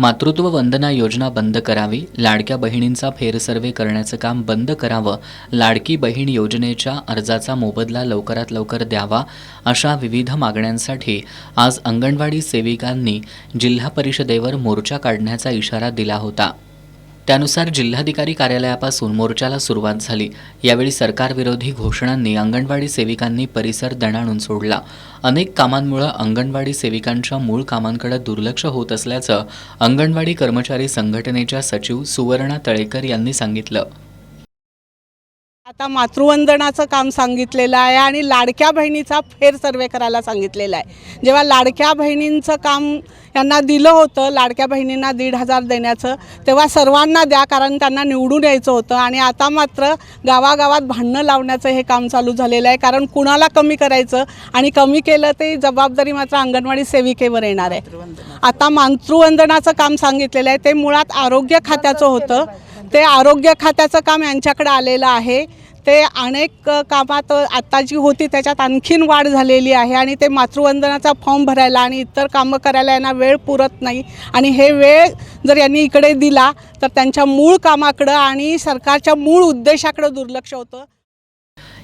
मातृत्व वंदना योजना बंद करावी, लाडक्या बहिणींचा फेरसर्व्हे करण्याचं काम बंद करावं, लाडकी बहीण योजनेच्या अर्जाचा मोबदला लवकरात लवकर द्यावा अशा विविध मागण्यांसाठी आज अंगणवाडी सेविकांनी जिल्हा परिषदेवर मोर्चा काढण्याचा इशारा दिला होता। त्यानुसार जिल्हाधिकारी कार्यालयापासून मोर्चाला सुरुवात झाली। यावेळी सरकारविरोधी घोषणांनी अंगणवाडी सेविकांनी परिसर दणाणून सोडला। अनेक कामांमुळे अंगणवाडी सेविकांच्या मूळ कामांकडे दुर्लक्ष होत असल्याचं अंगणवाडी कर्मचारी संघटनेच्या सचिव सुवर्णा तळेकर यांनी सांगितलं। आता मातृवंदनाचं काम सांगितलेलं आहे आणि लाडक्या बहिणीचा फेर सर्वे करायला सांगितलेला आहे। जेव्हा लाडक्या बहिणींचं काम यांना दिलं होतं, लाडक्या बहिणींना 1,500 देण्याचं, तेव्हा सर्वांना द्या कारण त्यांना निवडून यायचं होतं आणि आता मात्र गावागावात भांडणं लावण्याचं हे काम चालू झालेलं आहे। कारण कुणाला कमी करायचं आणि कमी केलं ते जबाबदारी मात्र अंगणवाडी सेविकेवर येणार आहे। आता मातृवंदनाचं काम सांगितलेलं आहे ते मुळात आरोग्य खात्याचं होतं, ते आरोग्य खात्याचं काम यांच्याकडे आलेलं आहे। ते अनेक कामात आता जी होती त्याच्यात आणखीन वाढ झालेली आहे आणि ते मातृवंदनाचा फॉर्म भरायला आणि इतर कामं करायला यांना वेळ पुरत नाही आणि हे वेळ जर यांनी इकडे दिला तर त्यांच्या मूळ कामाकडे आणि सरकारच्या मूळ उद्देशाकडे दुर्लक्ष होतं।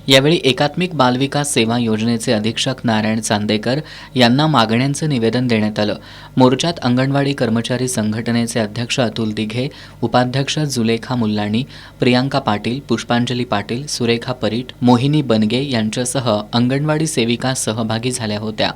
यावेळी एकात्मिक बालविकास सेवा योजनेचे अधीक्षक नारायण चांदेकर यांना मागण्यांचं निवेदन देण्यात आलं। मोर्चात अंगणवाडी कर्मचारी संघटनेचे अध्यक्ष अतुल दिघे, उपाध्यक्ष जुलेखा मुल्लाणी, प्रियांका पाटील, पुष्पांजली पाटील, सुरेखा परीट, मोहिनी बनगे यांच्यासह अंगणवाडी सेविका सहभागी झाल्या होत्या।